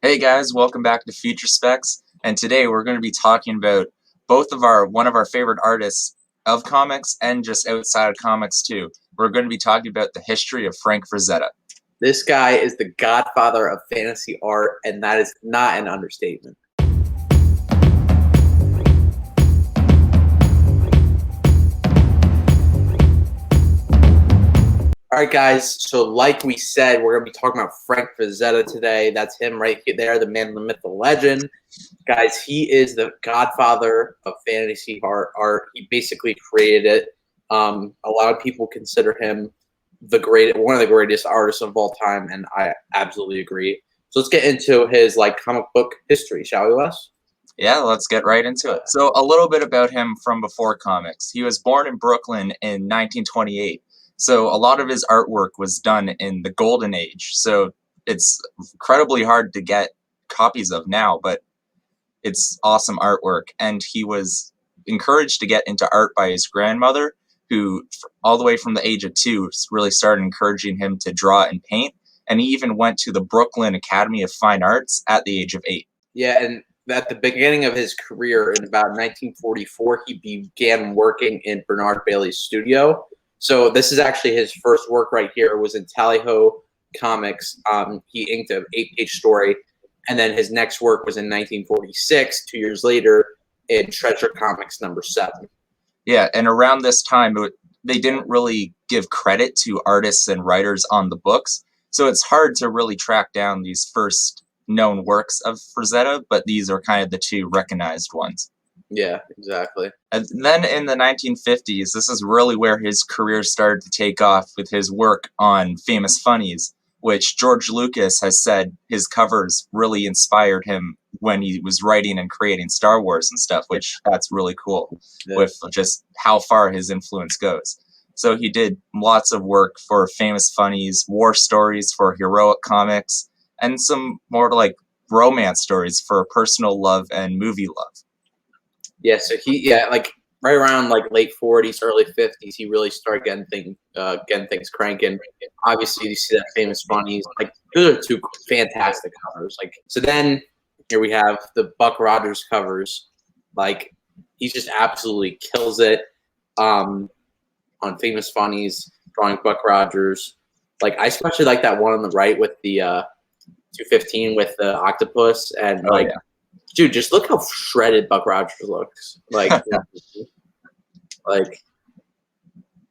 Hey guys, welcome back to Future Specs, and today we're going to be talking about one of our favorite artists of comics and just outside of comics too. We're going to be talking about the history of Frank Frazetta. This guy is the godfather of fantasy art, and that is not an understatement. All right, guys. So like we said, we're going to be talking about Frank Frazetta today. That's him right there, the man, the myth, the legend. Guys, he is the godfather of fantasy art. He basically created it. A lot of people consider him one of the greatest artists of all time, and I absolutely agree. So let's get into his comic book history, shall we, Wes? Yeah, let's get right into it. So a little bit about him from before comics. He was born in Brooklyn in 1928. So a lot of his artwork was done in the golden age. So it's incredibly hard to get copies of now, but it's awesome artwork. And he was encouraged to get into art by his grandmother, who all the way from the age of 2 really started encouraging him to draw and paint. And he even went to the Brooklyn Academy of Fine Arts at the age of 8. Yeah, and at the beginning of his career in about 1944, he began working in Bernard Bailey's studio. So this is actually his first work right here. It was in Tally-Ho Comics. He inked an 8-page story. And then his next work was in 1946, 2 years later, in Treasure Comics #7. Yeah, and around this time, they didn't really give credit to artists and writers on the books. So it's hard to really track down these first known works of Frazetta, but these are kind of the two recognized ones. Yeah, exactly. And then in the 1950s, this is really where his career started to take off with his work on Famous Funnies, which George Lucas has said his covers really inspired him when he was writing and creating Star Wars and stuff, which that's really cool with just how far his influence goes. So he did lots of work for Famous Funnies, war stories for Heroic Comics, and some more like romance stories for personal love and movie love. Yeah, so right around late 40s, early 50s, he really started getting things cranking. Obviously, you see that Famous Funnies. Those are two fantastic covers. So then here we have the Buck Rogers covers. He just absolutely kills it on Famous Funnies, drawing Buck Rogers. I especially like that one on the right with the 215 with the octopus and yeah. Dude, just look how shredded Buck Rogers looks.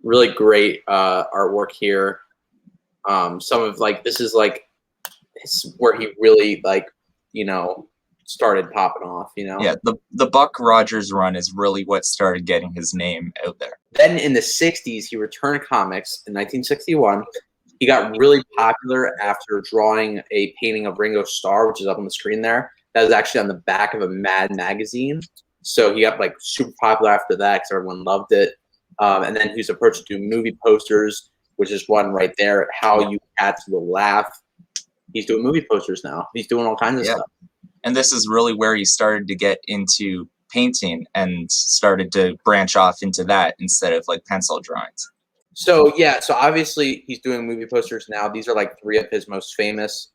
Really great artwork here. Some of this is where he really started popping off. Yeah, the Buck Rogers run is really what started getting his name out there. Then in the 60s, he returned to comics in 1961. He got really popular after drawing a painting of Ringo Starr, which is up on the screen there. That was actually on the back of a Mad magazine. So he got super popular after that because everyone loved it. And then he was approached to do movie posters, which is one right there, How You Cats Will Laugh. He's doing movie posters now. He's doing all kinds of stuff. And this is really where he started to get into painting and started to branch off into that instead of pencil drawings. So obviously he's doing movie posters now. These are 3 of his most famous.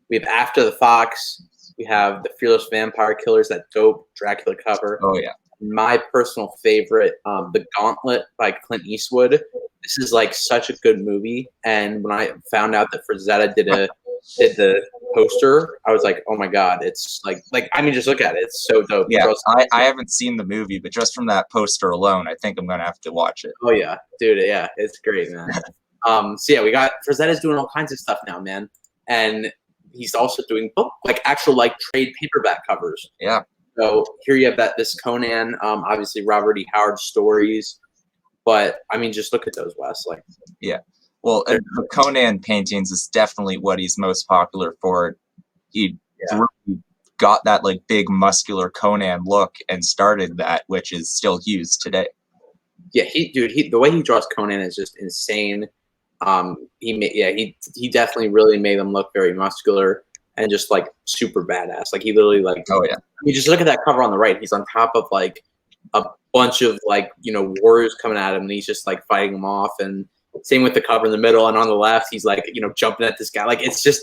We have After the Fox. We have The Fearless Vampire Killers, that dope Dracula cover. Oh, yeah. My personal favorite, The Gauntlet by Clint Eastwood. This is such a good movie. And when I found out that Frazetta did the poster, I was like, oh my God, it's just look at it. It's so dope. Yeah, I haven't seen the movie, but just from that poster alone, I think I'm going to have to watch it. Oh, yeah. Dude, yeah, it's great, man. We got Frazetta's doing all kinds of stuff now, man. And he's also doing actual trade paperback covers. Yeah. So here you have this Conan, obviously Robert E. Howard stories, but just look at those, Wes. Yeah. Well, the Conan paintings is definitely what he's most popular for. He really got that big muscular Conan look and started that, which is still used today. Yeah, the way he draws Conan is just insane. He definitely really made them look very muscular and just super badass. He literally oh yeah. You just look at that cover on the right. He's on top of a bunch of warriors coming at him, and he's just fighting them off. And same with the cover in the middle, and on the left, he's jumping at this guy. It's just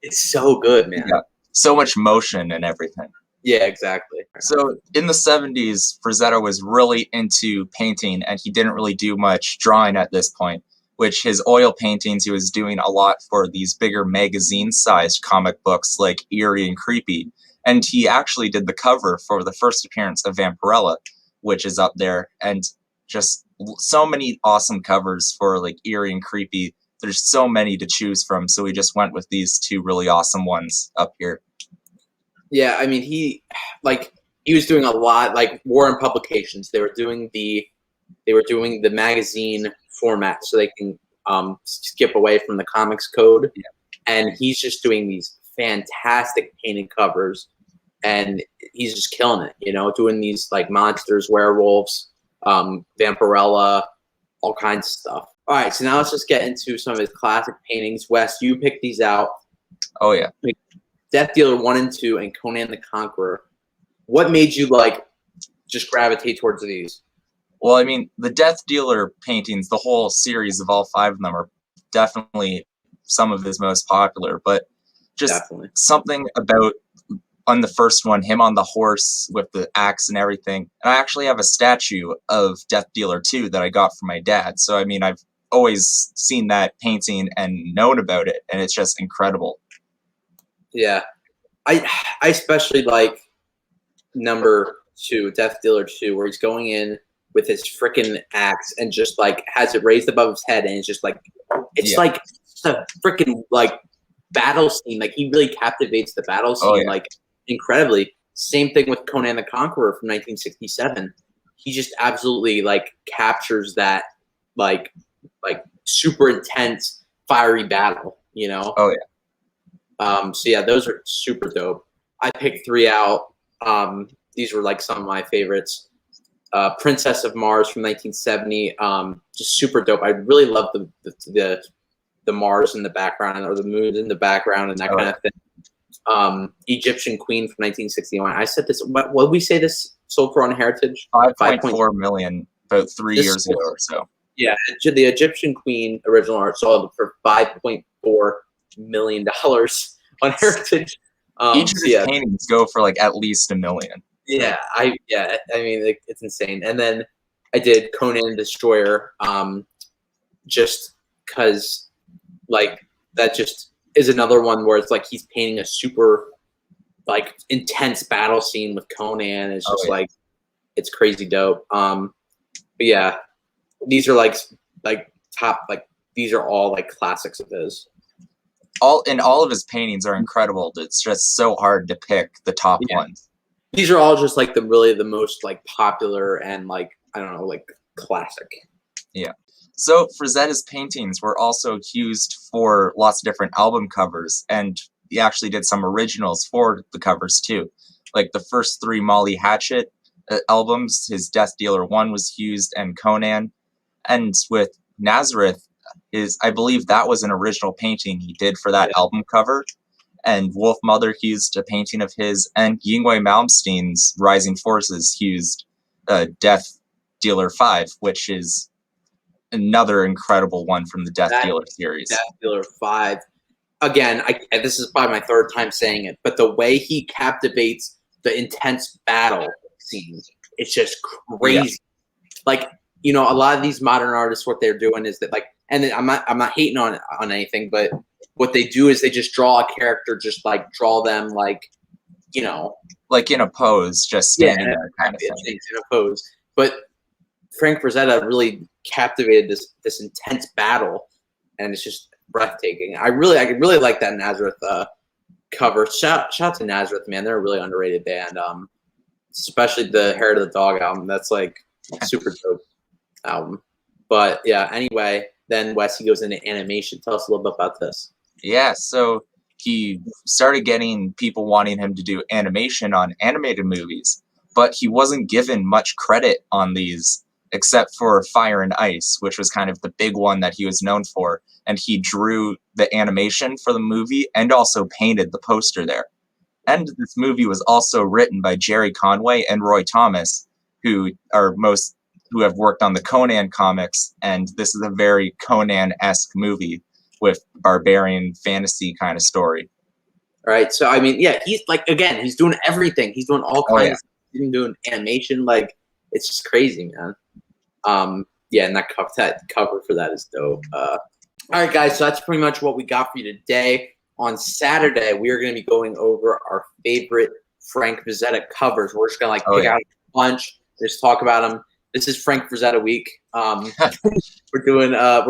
It's so good, man. Yeah, so much motion and everything. Yeah, exactly. So in the 70s, Frazetta was really into painting and he didn't really do much drawing at this point, which his oil paintings, he was doing a lot for these bigger magazine-sized comic books like Eerie and Creepy. And he actually did the cover for the first appearance of Vampirella, which is up there, and just so many awesome covers for like Eerie and Creepy. There's so many to choose from, so we just went with these two really awesome ones up here. Yeah, I mean, he was doing a lot, like Warren Publications. They were doing the magazine format so they can skip away from the comics code. Yeah. And he's just doing these fantastic painted covers, and he's just killing it. You know, doing these like monsters, werewolves, Vampirella, all kinds of stuff. All right, so now let's just get into some of his classic paintings. Wes, you picked these out. Oh yeah. Death Dealer 1 and 2 and Conan the Conqueror. What made you like just gravitate towards these? Well, I mean, the Death Dealer paintings, the whole series of all five of them are definitely some of his most popular, but just Definitely. something about on the first one, him on the horse with the axe and everything. And I actually have a statue of Death Dealer 2 that I got from my dad. So, I mean, I've always seen that painting and known about it, and it's just incredible. Yeah. I especially like number 2, Death Dealer 2, where he's going in with his freaking axe and just like has it raised above his head, and it's just like like a freaking like battle scene. Like he really captivates the battle scene like incredibly. Same thing with Conan the Conqueror from 1967. He just absolutely like captures that like super intense fiery battle, you know? Oh yeah. So yeah, those are super dope. I picked 3 out. These were like some of my favorites. Princess of Mars from 1970, just super dope. I really love the Mars in the background, or the moon in the background, and that kind of thing. Egyptian Queen from 1961. I said this. What did we say this sold for on Heritage? 5.4 million about 3 years ago or so. Yeah, the Egyptian Queen original art sold for $5.4 million on Heritage. Each of his paintings go for like at least $1 million. Yeah, I mean, it's insane. And then I did Conan the Destroyer, just because like that just is another one where it's like he's painting a super like intense battle scene with Conan. It's just like it's crazy dope. But yeah, these are like top, like these are all like classics of his. All of his paintings are incredible. It's just so hard to pick the top ones. These are all just like the most like popular and like, I don't know, like classic. Yeah. So Frazetta's paintings were also used for lots of different album covers, and he actually did some originals for the covers too. Like the first 3 Molly Hatchet albums, his Death Dealer 1 was used, and Conan. And with Nazareth, I believe that was an original painting he did for that album cover. And Wolf Mother used a painting of his, and Yngwie Malmsteen's Rising Forces used Death Dealer 5, which is another incredible one from the Death Dealer series. Death Dealer 5. Again, this is probably my 3rd time saying it, but the way he captivates the intense battle scenes, it's just crazy. Yeah. Like, you know, a lot of these modern artists, what they're doing is that like, and I'm not hating on anything, but what they do is they just draw a character, just like draw them like, you know, like in a pose, just standing there kind of thing. In a pose. But Frank Frazetta really captivated this intense battle, and it's just breathtaking. I really like that Nazareth cover. Shout out to Nazareth, man. They're a really underrated band. Especially the Hair to the Dog album. That's like super dope album. But yeah, anyway, then Wes, he goes into animation. Tell us a little bit about this. Yeah, so he started getting people wanting him to do animation on animated movies, but he wasn't given much credit on these except for Fire and Ice, which was kind of the big one that he was known for. And he drew the animation for the movie and also painted the poster there. And this movie was also written by Jerry Conway and Roy Thomas, who have worked on the Conan comics, and this is a very Conan-esque movie with barbarian fantasy kind of story. Right. So I mean, yeah, he's like, again, he's doing everything. He's doing all Oh kinds yeah. of stuff. He's doing animation. Like, it's just crazy, man. Yeah, and that cover for that is dope. All right, guys. So that's pretty much what we got for you today. On Saturday, we are going to be going over our favorite Frank Frazetta covers. We're just going to pick out a bunch, just talk about them. This is Frank Frazetta week. We're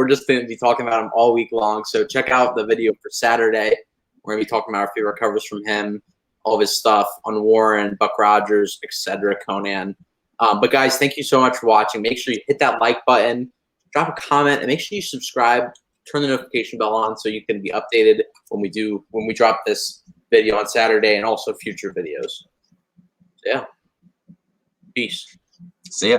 just going to be talking about him all week long. So check out the video for Saturday. We're going to be talking about our favorite covers from him, all of his stuff on Warren, Buck Rogers, etc., Conan. But guys, thank you so much for watching. Make sure you hit that like button, drop a comment, and make sure you subscribe. Turn the notification bell on so you can be updated when we drop this video on Saturday and also future videos. So yeah. Peace. See ya.